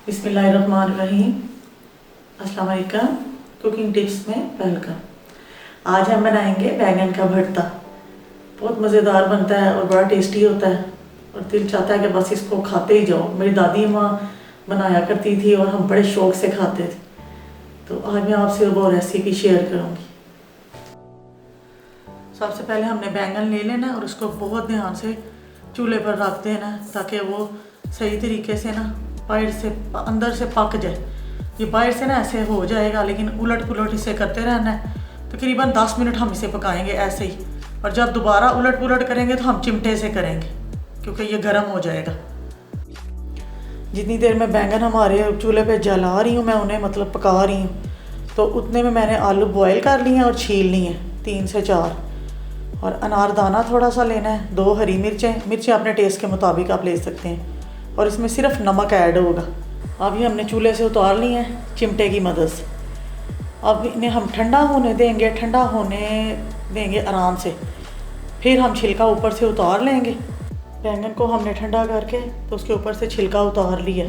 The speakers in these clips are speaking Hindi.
बिस्मिल्लाहिर्रहमानिर्रहीम। अस्सलाम वालेकुम। कुकिंग टिप्स में वेलकम। आज हम बनाएंगे बैंगन का भरता। बहुत मज़ेदार बनता है और बड़ा टेस्टी होता है और दिल चाहता है कि बस इसको खाते ही जाओ। मेरी दादी माँ बनाया करती थी और हम बड़े शौक़ से खाते थे। तो आज मैं आपसे वो रेसिपी शेयर करूँगी। सबसे पहले हमने बैंगन ले लेना है और उसको बहुत ध्यान से चूल्हे पर रख देना है ताकि वो सही तरीके से ना बाहर से अंदर से पक जाए। ये बाहर से ना ऐसे हो जाएगा, लेकिन उलट पुलट इसे करते रहना है। तकरीबन 10 मिनट हम इसे पकाएंगे ऐसे ही, और जब दोबारा उलट पुलट करेंगे तो हम चिमटे से करेंगे क्योंकि ये गर्म हो जाएगा। जितनी देर में बैंगन हमारे चूल्हे पे जला रही हूँ मैं उन्हें मतलब पका रही हूँ, तो उतने में मैंने आलू बॉयल कर लिए हैं और छील लिए हैं 3 से 4, और अनारदाना थोड़ा सा लेना है, 2 हरी मिर्चें अपने टेस्ट के मुताबिक आप ले सकते हैं, और इसमें सिर्फ नमक ऐड होगा। अब ये हमने चूल्हे से उतार लिए हैं चिमटे की मदद से। अब इन्हें हम ठंडा होने देंगे आराम से, फिर हम छिलका ऊपर से उतार लेंगे। बैंगन को हमने ठंडा करके तो उसके ऊपर से छिलका उतार लिया।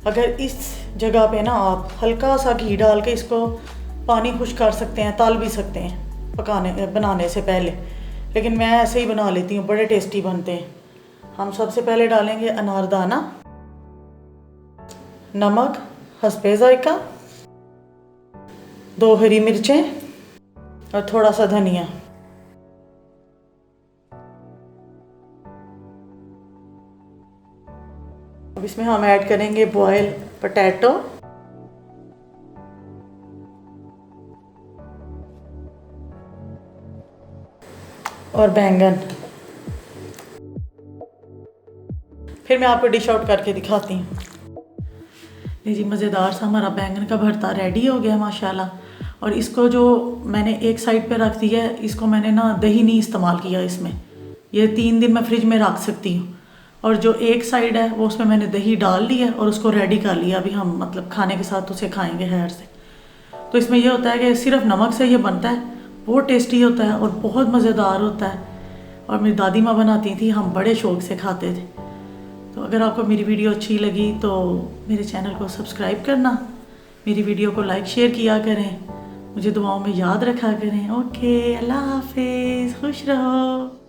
अगर इस जगह पे ना आप हल्का सा घी डाल के इसको पानी खुश कर सकते हैं, तल भी सकते हैं बनाने से पहले, लेकिन मैं ऐसे ही बना लेती हूँ, बड़े टेस्टी बनते हैं। हम सबसे पहले डालेंगे अनारदाना, नमक हस्बे ज़ायका, 2 हरी मिर्चें और थोड़ा सा धनिया। अब इसमें हम ऐड करेंगे बॉयल पोटैटो, और बैंगन। फिर मैं आपको डिश आउट करके दिखाती हूँ। जी, मज़ेदार सा हमारा बैंगन का भरता रेडी हो गया माशाल्लाह। और इसको जो मैंने एक साइड पे रख दिया है, इसको मैंने ना दही नहीं इस्तेमाल किया इसमें। ये 3 दिन मैं फ्रिज में रख सकती हूँ। और जो एक साइड है वो उसमें मैंने दही डाल ली है और उसको रेडी कर लिया। अभी हम मतलब खाने के साथ उसे खाएँगे हैर से। तो इसमें यह होता है कि सिर्फ नमक से ये बनता है, बहुत टेस्टी होता है और बहुत मज़ेदार होता है। और मेरी दादी माँ बनाती थी, हम बड़े शौक़ से खाते थे। तो अगर आपको मेरी वीडियो अच्छी लगी तो मेरे चैनल को सब्सक्राइब करना, मेरी वीडियो को लाइक शेयर किया करें, मुझे दुआओं में याद रखा करें। ओके, अल्लाह हाफिज़, खुश रहो।